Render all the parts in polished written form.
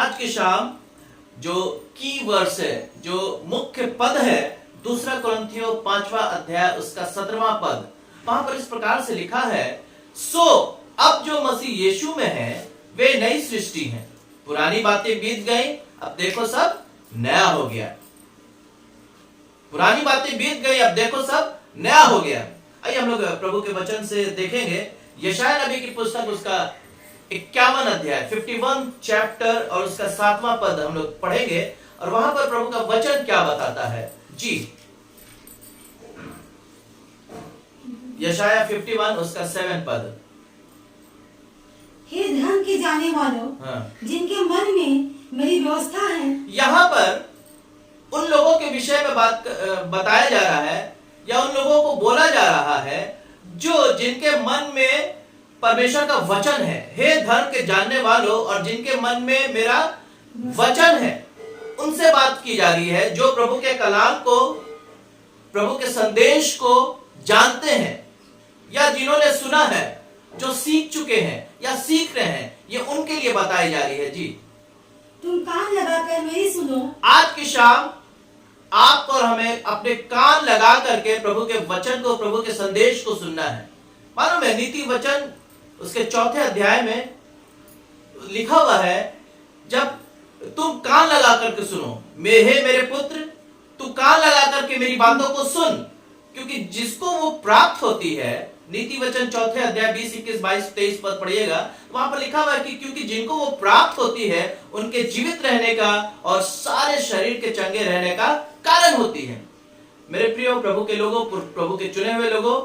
आज की शाम जो की वर्स है, जो मुख्य पद है, दूसरा कुरिन्थियों 5वां अध्याय उसका 17वां पद, वहां पर इस प्रकार से लिखा है, सो अब जो मसीह यीशु में है वे नई सृष्टि हैं, पुरानी बातें बीत गई, अब देखो सब नया हो गया। पुरानी बातें बीत गई, अब देखो सब नया हो गया। आइए हम लोग प्रभु के वचन से देखेंगे यशायाह नबी की पुस्तक उसका 51 अध्याय 51 चैप्टर और उसका 7वां पद हम लोग पढ़ेंगे और वहां पर प्रभु का वचन क्या बताता है। जी, यशायाह 51 उसका 7 पद। हे धन के जाने वालों, जिनके मन में मेरी व्यवस्था है। यहाँ पर उन लोगों के विषय में बात बताया जा रहा है या उन लोगों को बोला जा रहा है जो जिनके मन में परमेश्वर का वचन है। हे धन के जानने वालों और जिनके मन में मेरा वचन है, उनसे बात की जा रही है जो प्रभु के कलाम को, प्रभु के संदेश को जानते हैं या जिन्होंने सुना है, जो सीख चुके हैं या सीख रहे हैं, ये उनके लिए बताई जा रही है। जी, तुम कान लगाकर मेरी सुनो। आज की शाम आप और हमें अपने कान लगा करके प्रभु के वचन को, प्रभु के संदेश को सुनना है। मालूम है नीति वचन उसके 4थे अध्याय में लिखा हुआ है, जब तुम कान लगा करके सुनो, मेरे पुत्र तू कान लगा करके मेरी बातों को सुन, क्योंकि जिसको वो प्राप्त होती है। नीति वचन 4थे अध्याय 20, 21, 22, 23 पद पढ़िएगा, वहां पर लिखा हुआ है कि क्योंकि जिनको वो प्राप्त होती है उनके जीवित रहने का और सारे शरीर के चंगे रहने का कारण होती है। मेरे प्रिय प्रभु के लोगों, प्रभु के चुने हुए लोगों,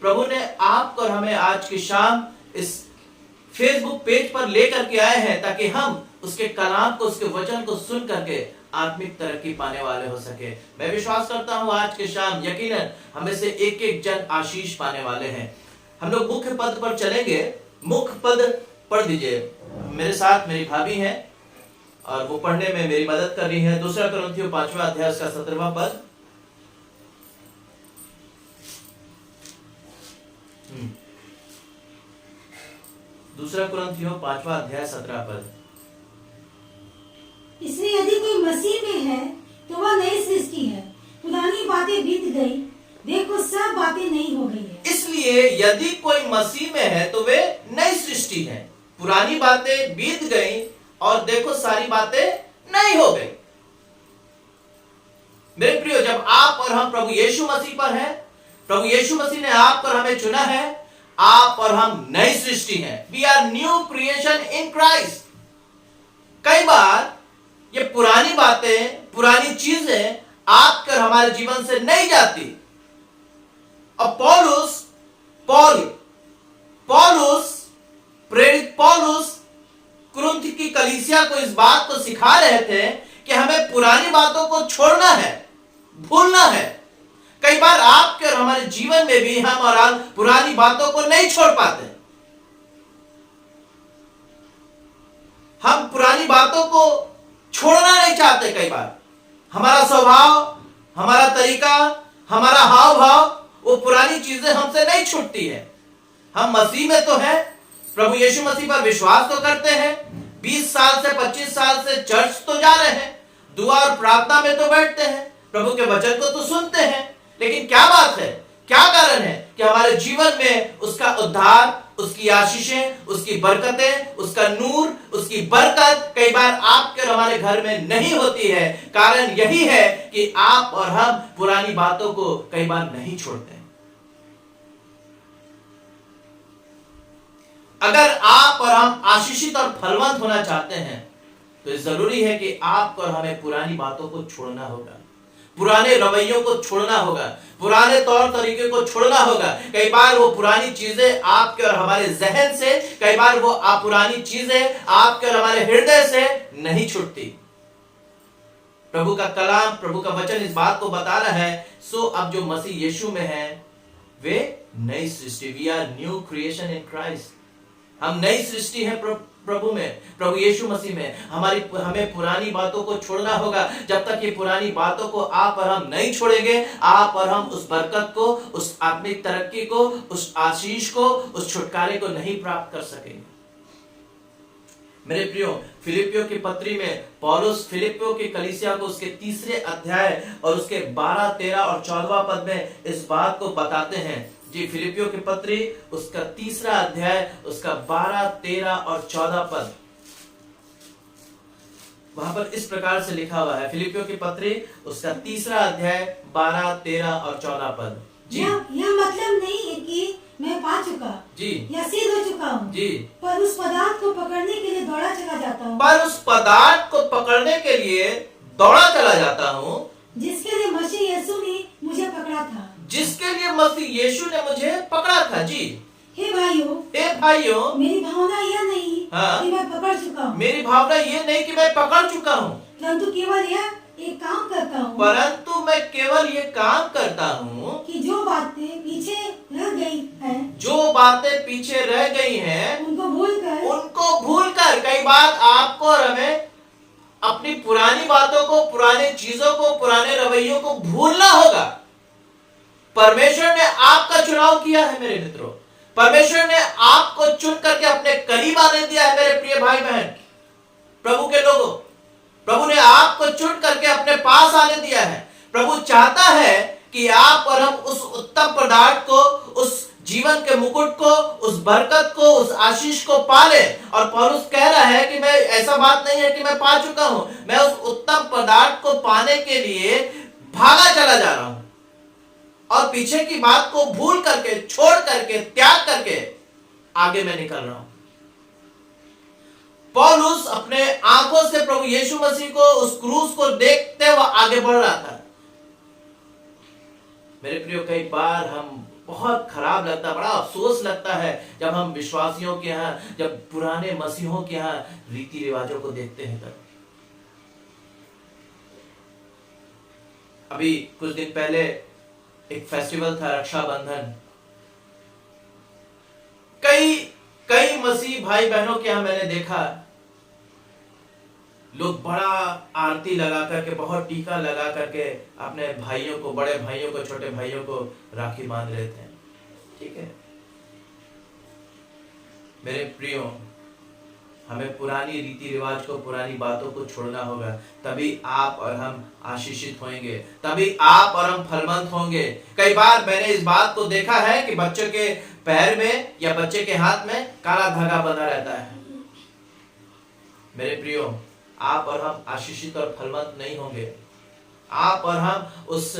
प्रभु ने आप और हमें आज की शाम इस फेसबुक पेज पर लेकर के आए हैं ताकि हम उसके कलाम को, उसके वचन को सुन करके आत्मिक तरक्की पाने वाले हो सके। मैं विश्वास करता हूं आज के शाम यकीनन हमें से एक एक जन आशीष पाने वाले हैं। हम लोग मुख्य पद पर चलेंगे। मुख्य पद पढ़ दीजिए मेरे साथ, मेरी भाभी हैं और वो पढ़ने में मेरी मदद कर रही है। दूसरा कुरिन्थियों 5वां अध्याय उसका 17वां पद। दूसरा कुरिन्थियों 5वां अध्याय 17 पद। इसलिए यदि कोई मसीह में है तो वह नई सृष्टि है, पुरानी बातें बीत गई, देखो सब बातें नई हो गई है। इसलिए यदि कोई मसीह में है तो वे नई सृष्टि है, पुरानी बातें बीत गई और देखो सारी बातें नई हो गई। मेरे प्रियो, जब आप और हम प्रभु यीशु मसीह पर हैं, प्रभु यीशु मसीह ने आप और हमें चुना है, आप और हम नई सृष्टि हैं। We are new creation in Christ. कई बार ये पुरानी बातें, पुरानी चीजें आपकर हमारे जीवन से नहीं जाती। और प्रेरित पौलुस कुरिन्थ की कलीसिया को इस बात को सिखा रहे थे कि हमें पुरानी बातों को छोड़ना है, भूलना है। कई बार आपके और हमारे जीवन में भी हम और आप पुरानी बातों को नहीं छोड़ पाते। हम पुरानी बातों को छोड़ना नहीं चाहते। कई बार हमारा स्वभाव, हमारा तरीका, हमारा हाव भाव, वो पुरानी चीजें हमसे नहीं छूटती है। हम मसीह में तो हैं, प्रभु यीशु मसीह पर विश्वास तो करते हैं, 20 साल से 25 साल से चर्च तो जा रहे हैं, दुआ और प्रार्थना में तो बैठते हैं, प्रभु के वचन को तो सुनते हैं, लेकिन क्या बात है, क्या कारण है कि हमारे जीवन में उसका उद्धार, उसकी आशीषें, उसकी बरकतें, उसका नूर, उसकी बरकत कई बार आपके और हमारे घर में नहीं होती है। कारण यही है कि आप और हम पुरानी बातों को कई बार नहीं छोड़ते। अगर आप और हम आशीषित और फलवंत होना चाहते हैं तो जरूरी है कि आपको और हमें पुरानी बातों को छोड़ना होगा, पुराने रवैयों को छोड़ना होगा, पुराने तौर तरीके को छोड़ना होगा। कई बार वो पुरानी चीजें आपके और हमारे जहन से, कई बार वो पुरानी चीजें आपके और हमारे हृदय से नहीं छूटती। प्रभु का कलाम, प्रभु का वचन इस बात को बता रहा है, सो अब जो मसीह यीशु में है वे नई सृष्टि। We are new creation in Christ. हम नई सृष्टि है प्रभु में, प्रभु यीशु मसीह में। हमें पुरानी बातों को छोड़ना होगा। जब तक ये पुरानी बातों को आप और हम नहीं छोड़ेंगे, आप और हम उस बरकत को, उस आत्मिक तरक्की को, उस आशीष को, उस छुटकारे को नहीं प्राप्त कर सकेंगे। मेरे प्रियो, फिलिपियों की पत्री में पौलुस फिलिपियों की कलीसिया को उसके 3 अध्याय और उसके 12, 13 और 14 पद में इस बात को बताते हैं। जी, फिलिपियों की पत्री उसका 3 अध्याय उसका 12, 13 और 14 पद, वहां पर इस प्रकार से लिखा हुआ है। फिलिपियों की पत्री उसका 3 अध्याय 12, 13 और 14 पद। जी, यह मतलब नहीं है कि मैं पा चुका जी, या सिद्ध हो चुका हूँ, जी, पर उस पदार्थ को पकड़ने के लिए दौड़ा चला जाता हूँ, पर उस पदार्थ को पकड़ने के लिए दौड़ा चला जाता हूँ जिसके लिए मसीह यीशु ने मुझे पकड़ा था। जिसके लिए मसीह यीशु ने मुझे पकड़ा था। जी, हे भाइयों, मेरी भावना यह नहीं हाँ, कि मैं पकड़ चुका हूँ, मेरी भावना ये नहीं कि मैं पकड़ चुका हूँ, परंतु केवल यह एक काम करता हूँ, परंतु मैं केवल ये काम करता हूँ कि जो बातें पीछे रह गई हैं, जो बातें पीछे रह गई हैं उनको भूलकर। कई बार आपको और हमें अपनी पुरानी बातों को, पुरानी चीजों को, पुराने रवैयों को भूलना होगा। परमेश्वर ने आपका चुनाव किया है मेरे मित्रों, परमेश्वर ने आपको चुन करके अपने करीब आने दिया है मेरे प्रिय भाई बहन, प्रभु के लोगों। प्रभु ने आपको चुन करके अपने पास आने दिया है। प्रभु चाहता है कि आप और हम उस उत्तम पदार्थ को, उस जीवन के मुकुट को, उस बरकत को, उस आशीष को पाले। और पौलुस कह रहा है कि मैं, ऐसा बात नहीं है कि मैं पा चुका हूं, मैं उस उत्तम पदार्थ को पाने के लिए भागा चला जा रहा हूं और पीछे की बात को भूल करके, छोड़ करके, त्याग करके आगे मैं निकल रहा हूं। पौलुस अपने आंखों से प्रभु यीशु मसीह को, उस क्रूस को देखते हुए आगे बढ़ रहा था। मेरे प्रियो, कई बार हम बहुत खराब लगता है, बड़ा अफसोस लगता है जब हम विश्वासियों के यहाँ, जब पुराने मसीहों के यहाँ रीति रिवाजों को देखते हैं। तब अभी कुछ दिन पहले एक फेस्टिवल था, रक्षाबंधन। कई मसीह भाई बहनों के यहाँ मैंने देखा लोग बड़ा आरती लगा करके, बहुत टीका लगा करके अपने भाइयों को, बड़े भाइयों को, छोटे भाइयों को राखी बांध रहे थे। ठीक है मेरे प्रियो, हमें पुरानी रीति रिवाज को, पुरानी बातों को छोड़ना होगा, तभी आप और हम आशीषित होंगे, तभी आप और हम फलवंत होंगे। कई बार मैंने इस बात को देखा है कि बच्चों के पैर में या बच्चे के हाथ में काला धागा बंधा रहता है। मेरे प्रियो, आप और हम आशीषित और फलवंत नहीं होंगे। आप और हम उस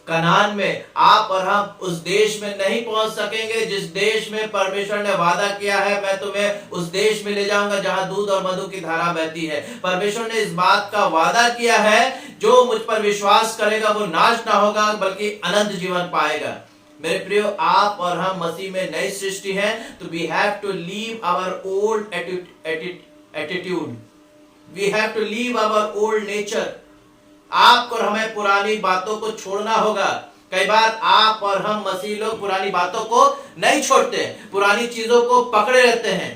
कनान में, आप और हम उस देश में नहीं पहुंच सकेंगे जिस देश में परमेश्वर ने वादा किया है, मैं तुम्हें उस देश में ले जाऊंगा जहां दूध और मधु की धारा बहती है। परमेश्वर ने इस बात का वादा किया है, जो मुझ पर विश्वास करेगा वो नाश ना होगा बल्कि अनंत जीवन पाएगा। मेरे प्रियो, आप और हम मसीह में नई सृष्टि हैं, तो we have to leave our old attitude, we have to leave our old nature. आप और हमें पुरानी बातों को छोड़ना होगा। कई बार आप और हम मसीह लोग पुरानी बातों को नहीं छोड़ते, पुरानी चीजों को पकड़े रहते हैं।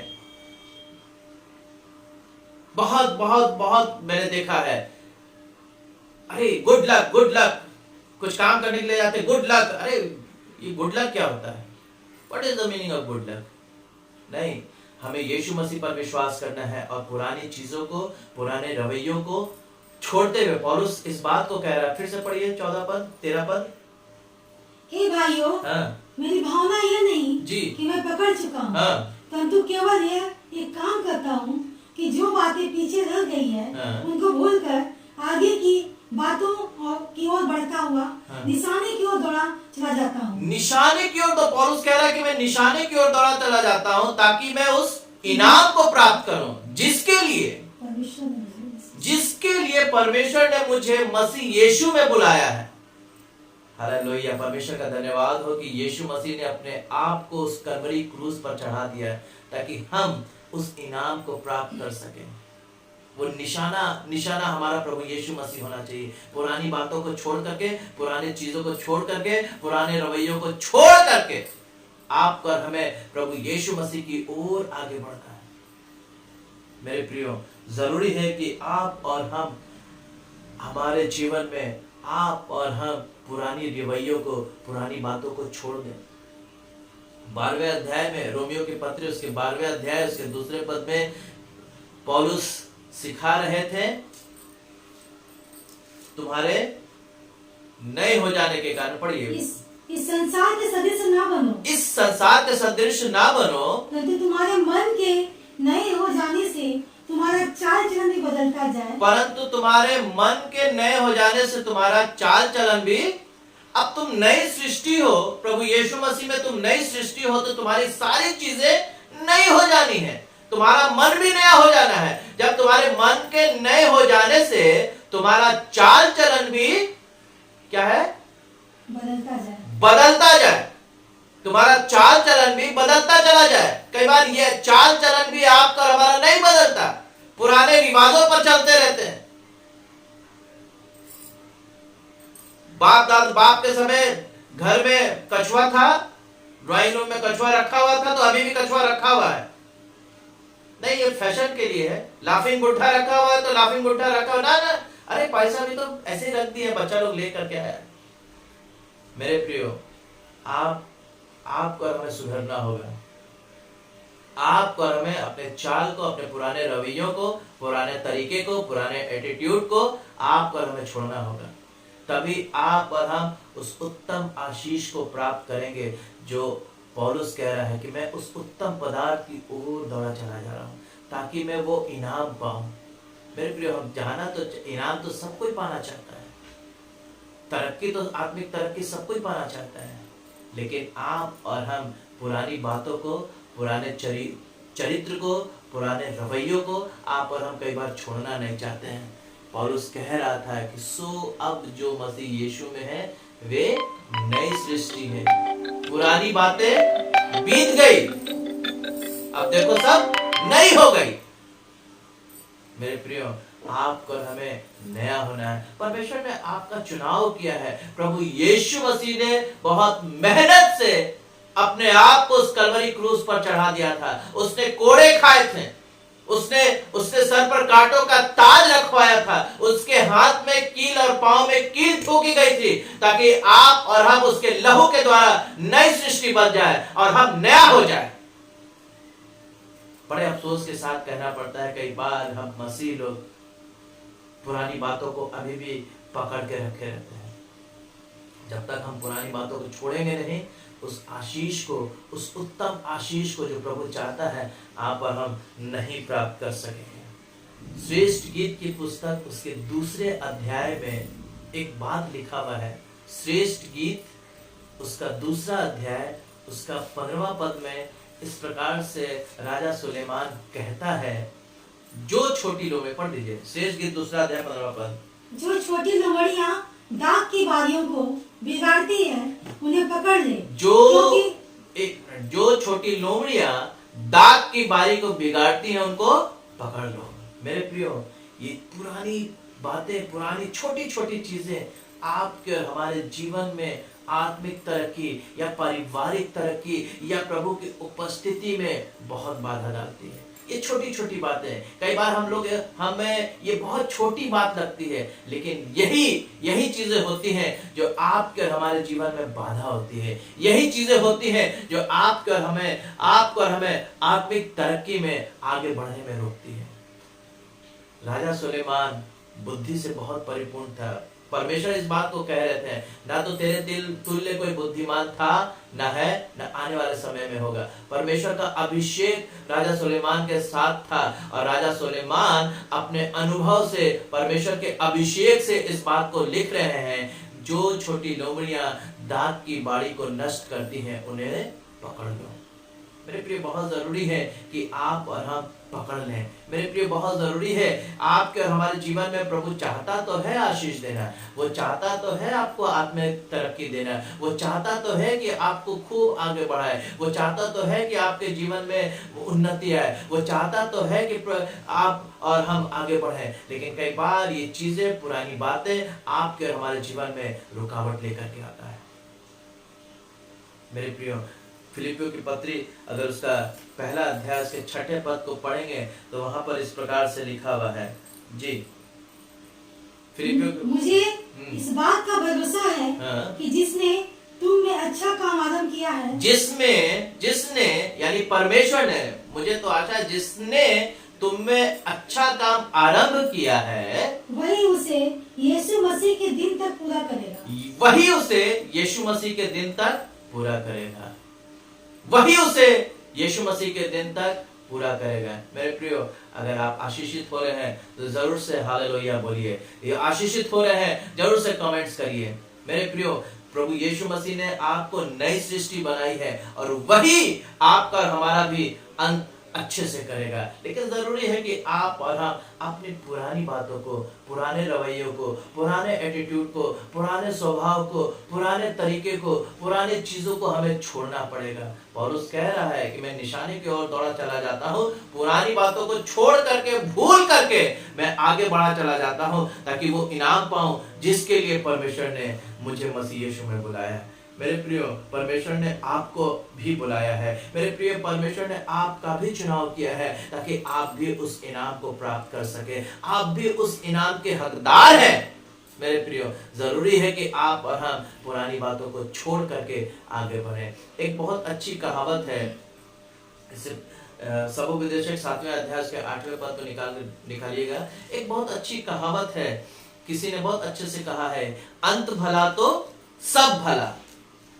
बहुत बहुत बहुत मैंने देखा है, अरे गुड लक, गुड लक, कुछ काम करने के लिए जाते, गुड लक। अरे ये गुड लक क्या होता है? What is the meaning of good luck? नहीं, हमें यीशु मसीह पर विश्वास करना है और पुरानी चीजों को, पुराने रवैयों को छोड़ते हुए पौलुस इस बात को कह रहा है। फिर से पढ़िए 14 पद, 13 पद। हे भाइयों, मेरी भावना यह नहीं जी कि मैं पकड़ चुका हूँ, परंतु केवल यह एक काम करता हूँ कि जो बातें पीछे रह गई है उनको भूलकर आगे की बातों की ओर बढ़ता हुआ निशाने की ओर दौड़ा चला जाता हूँ। निशाने की ओर, तो पौलुस कह रहा है कि मैं निशाने की ओर दौड़ा चला जाता हूँ ताकि मैं उस इनाम को प्राप्त करूं जिसके लिए परमेश्वर ने मुझे मसीह यीशु में बुलाया है। हालेलुया, परमेश्वर का धन्यवाद हो कि यीशु मसीह ने अपने आप को उस कलवरी क्रूस पर चढ़ा दिया है ताकि हम उस इनाम को प्राप्त कर सकें। वो निशाना हमारा प्रभु यीशु मसीह होना चाहिए। पुरानी बातों को छोड़ करके, पुरानी चीजों को छोड़ करके, पुराने रवैयों को छोड़ करके आप कर हमें प्रभु यीशु मसीह की ओर आगे बढ़ना है। मेरे प्रियो, जरूरी है कि आप और हम, हमारे जीवन में आप और हम पुरानी रवैयों को, पुरानी बातों को छोड़ दें। 12वें अध्याय में, रोमियो के पत्र उसके 12वें अध्याय उसके 2 पद में पौलुस सिखा रहे थे, तुम्हारे नए हो जाने के कारण, पढ़िए, इस संसार के सदृश ना बनो, इस संसार के सदृश ना बनो, परंतु तुम्हारे मन के नए हो जाने से तुम्हारा चाल चलन भी बदलता जाए, परंतु तुम्हारे मन के नए हो जाने से तुम्हारा चाल चलन भी, अब तुम नई सृष्टि हो, प्रभु यीशु मसीह में तुम नई सृष्टि हो, तो तुम्हारी सारी चीजें नई हो जानी है, तुम्हारा मन भी नया हो जाना है। जब तुम्हारे मन के नए हो जाने से तुम्हारा चाल चलन भी क्या है, बदलता जाए, तुम्हारा चाल चलन भी बदलता चला जाए। कई बार ये चाल चलन भी आपका और हमारा नहीं बदलता, पुराने रिवाजों पर चलते रहते हैं। बाप के समय घर में कछुआ था, ड्राइंग रूम में कछुआ रखा हुआ था, तो अभी भी कछुआ रखा हुआ है, नहीं ये फैशन के लिए है। लाफिंग बुढ़ा रखा हुआ है तो लाफिंग बुढ़ा रखा हुआ ना, अरे पैसा भी तो ऐसे ही रख दिए, बच्चा लोग लेकर के आया। मेरे प्रियो, आपको हमें सुधरना होगा, आपको हमें अपने चाल को, अपने पुराने रवैयों को, पुराने तरीके को, पुराने एटीट्यूड को आपको हमें छोड़ना होगा। तभी आप और हम उस उत्तम आशीष को प्राप्त करेंगे जो पौलुस कह रहा है कि मैं उस उत्तम पदार्थ की ओर दौड़ा चला जा रहा हूं ताकि मैं वो इनाम पाऊं। मेरे प्रिय, हम जाना तो इनाम तो सब कोई पाना चाहता है, तरक्की तो, आत्मिक तरक्की सब कोई पाना चाहता है, लेकिन आप और हम पुरानी बातों को, पुराने चरित्र को, पुराने रवैयों को आप और हम कई बार छोड़ना नहीं चाहते हैं। पौलुस कह रहा था कि सो अब जो मसीह यीशु में है वे नई सृष्टि है, पुरानी बातें बीत गई, अब देखो सब नई हो गई। मेरे प्रियो, आपको हमें नया होना है। परमेश्वर ने आपका चुनाव किया है। प्रभु यीशु मसीह ने बहुत मेहनत से अपने आप को उस कलवरी क्रूस पर चढ़ा दिया था। उसने कोड़े खाए थे, उसने सर पर कांटों का ताज रखवाया था, उसके हाथ में कील और पांव में कील ठोकी गई थी ताकि आप और हम उसके लहू के द्वारा नई सृष्टि बन जाए और हम नया हो जाए। बड़े अफसोस के साथ कहना पड़ता है, कई बार हम मसीह लोग पुरानी बातों को अभी भी पकड़ के रखे रहते हैं। जब तक हम पुरानी बातों को छोड़ेंगे नहीं, उस आशीष को, उस उत्तम आशीष को जो प्रभु चाहता है, आप और हम नहीं प्राप्त कर सकेंगे। श्रेष्ठ गीत की पुस्तक उसके दूसरे अध्याय में एक बात लिखा हुआ है। श्रेष्ठ गीत उसका दूसरा अध्याय उसका 15वां पद में इस प्रकार से राजा सुलेमान कहता है, जो छोटी लोमड़ी, पढ़ दीजिए श्रेष्ठ गीत दूसरा अध्याय 15वां पद, जो छोटी लोमड़ियां दाग की बारियों को बिगाड़ती है उन्हें पकड़ ले। जो छोटी लोमड़ियां दाग की बारी को बिगाड़ती हैं उनको पकड़ लो। मेरे प्रियो, ये पुरानी बातें, पुरानी छोटी छोटी चीजें आपके और हमारे जीवन में आत्मिक तरक्की या पारिवारिक तरक्की या प्रभु की उपस्थिति में बहुत बाधा डालती है। ये छोटी छोटी बातें, कई बार हमें ये बहुत छोटी बात लगती है, लेकिन यही चीजें होती हैं जो आपके और हमारे जीवन में बाधा होती है। यही चीजें होती हैं जो आपको और हमें आत्मिक तरक्की में आगे बढ़ने में रोकती है। राजा सुलेमान बुद्धि से बहुत परिपूर्ण था। परमेश्वर इस बात को कह रहे थे, ना तो तेरे दिल तुल्य कोई बुद्धिमान था, ना है, ना आने वाले समय में होगा। परमेश्वर का अभिषेक राजा सुलेमान के साथ था और राजा सुलेमान अपने अनुभव से, परमेश्वर के अभिषेक से इस बात को लिख रहे हैं, जो छोटी लोमड़ियां दाग की बाड़ी को नष्ट करती हैं उन्हें पकड़ लो। मेरे प्रिय, बहुत जरूरी है कि आप और हम पकड़ लें। मेरे प्रिय, बहुत जरूरी है, आपके और हमारे जीवन में प्रभु चाहता तो है आशीष देना, वो चाहता तो है आपको आत्मिक तरक्की देना, वो चाहता तो है कि आपको खूब आगे बढ़ाए, वो चाहता तो है कि आपके जीवन में उन्नति आए, वो चाहता तो है कि आप और हम आगे बढ़े। लेकिन कई बार ये चीजें, पुरानी बातें आपके और हमारे जीवन में रुकावट लेकर के आता है। मेरे प्रियो, फिलिपियों की पत्री अगर उसका पहला अध्याय उसके 6ठे पद को पढ़ेंगे तो वहां पर इस प्रकार से लिखा हुआ है। जी, फिलिपियों, मुझे इस बात का भरोसा है कि जिसने तुम में अच्छा काम आरंभ किया है, जिसने यानी परमेश्वर ने, मुझे तो आशा है जिसने तुम में अच्छा काम आरंभ किया है वही उसे यीशु मसीह के दिन तक पूरा करेगा। वही उसे यीशु मसीह के दिन तक पूरा करेगा। वही उसे यीशु मसीह के दिन तक पूरा करेगा। मेरे प्रियो, अगर आप आशीषित हो रहे हैं तो जरूर से हालेलुया बोलिए। ये आशीषित हो रहे हैं जरूर से कमेंट्स करिए। मेरे प्रियो, प्रभु यीशु मसीह ने आपको नई सृष्टि बनाई है और वही आपका और हमारा भी अंत अच्छे से करेगा। लेकिन जरूरी है कि आप और हम अपनी पुरानी बातों को, पुराने रवैयों को, पुराने एटीट्यूड को, पुराने स्वभाव को, पुराने तरीके को, पुराने चीजों को हमें छोड़ना पड़ेगा। पौलुस कह रहा है कि मैं निशाने की ओर दौड़ा चला जाता हूँ, पुरानी बातों को छोड़ करके, भूल करके मैं आगे बढ़ा चला जाता हूँ, ताकि वो इनाम पाऊं जिसके लिए परमेश्वर ने मुझे मसीह यीशु में बुलाया है। मेरे प्रियो, परमेश्वर ने आपको भी बुलाया है। मेरे प्रियो, परमेश्वर ने आपका भी चुनाव किया है ताकि आप भी उस इनाम को प्राप्त कर सके। आप भी उस इनाम के हकदार हैं। मेरे प्रियो, जरूरी है कि आप और हम पुरानी बातों को छोड़ करके आगे बढ़ें। एक बहुत अच्छी कहावत है, इसे सबोपदेशक 7वें अध्याय के 8वें पद को निकालिएगा। एक बहुत अच्छी कहावत है, किसी ने बहुत अच्छे से कहा है, अंत भला तो सब भला।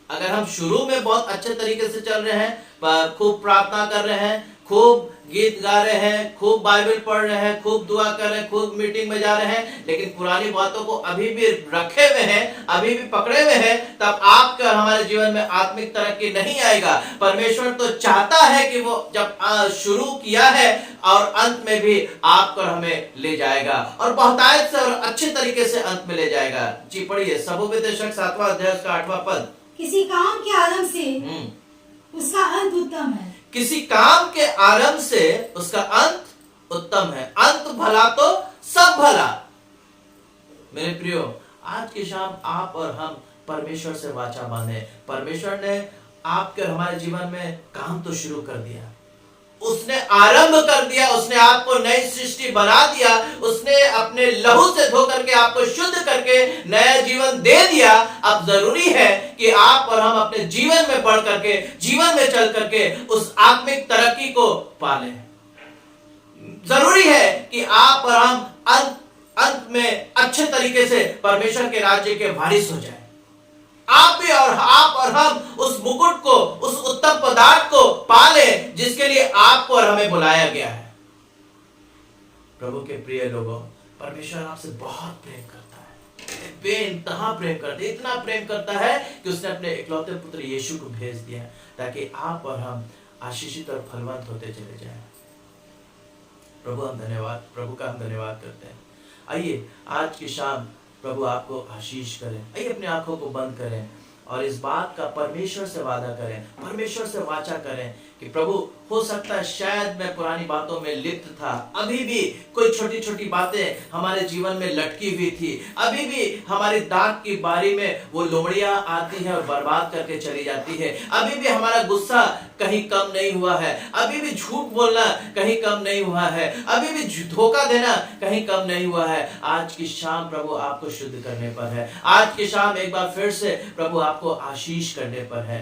अगर हम शुरू में बहुत अच्छे तरीके से चल रहे हैं, खूब प्रार्थना कर रहे हैं, खूब गीत गा रहे हैं, खूब बाइबल पढ़ रहे हैं, खूब दुआ कर रहे हैं, खूब मीटिंग में जा रहे हैं, लेकिन पुरानी बातों को अभी भी रखे हुए हैं, अभी भी पकड़े हुए हैं, तब आपका हमारे जीवन में आत्मिक तरक्की नहीं आएगा। परमेश्वर तो चाहता है कि वो जब शुरू किया है और अंत में भी आपको हमें ले जाएगा और बहुतायत से और अच्छे तरीके से अंत में ले जाएगा। जी पढ़िए, सबोपदेशक 7वां अध्याय का 8वां पद। किसी काम के आरंभ से उसका अंत उत्तम है। किसी काम के आरंभ से उसका अंत उत्तम है। अंत भला तो सब भला। मेरे प्रियो, आज की शाम आप और हम परमेश्वर से वाचा बांधे। परमेश्वर ने आपके और हमारे जीवन में काम तो शुरू कर दिया, उसने आरंभ कर दिया, उसने आपको नई सृष्टि बना दिया, उसने अपने लहू से धो करके आपको शुद्ध करके नया जीवन दे दिया। अब जरूरी है कि आप और हम अपने जीवन में बढ़ करके, जीवन में चल करके उस आत्मिक तरक्की को पालें। जरूरी है कि आप और हम अंत में अच्छे तरीके से परमेश्वर के राज्य के वारिस हो जाए। आप और हम उस मुकुट को, उस उत्तम पदार्थ को पाले जिसके लिए आपको और हमें बुलाया गया है। प्रभु के प्रिय लोगों, परमेश्वर आपसे बहुत प्रेम करता है, बेइंतहा प्रेम करता है। इतना प्रेम करता है कि उसने अपने इकलौते पुत्र यीशु को भेज दिया ताकि आप और हम आशीषित और फलवंत होते चले जाएं। प्रभु का हम धन्यवाद करते हैं। आइए आज की शाम प्रभु आपको आशीष करें। आइए अपनी आंखों को बंद करें और इस बात का परमेश्वर से वादा करें, परमेश्वर से वाचा करें कि प्रभु, हो सकता है शायद मैं पुरानी बातों में लिप्त था, अभी भी कोई छोटी छोटी बातें हमारे जीवन में लटकी हुई थी, अभी भी हमारी दाग की बारी में वो लोमड़ियां आती है और बर्बाद करके चली जाती है, अभी भी हमारा गुस्सा कहीं कम नहीं हुआ है, अभी भी झूठ बोलना कहीं कम नहीं हुआ है, अभी भी धोखा देना कहीं कम नहीं हुआ है। आज की शाम प्रभु आपको शुद्ध करने पर है। आज की शाम एक बार फिर से प्रभु आपको आशीष करने पर है।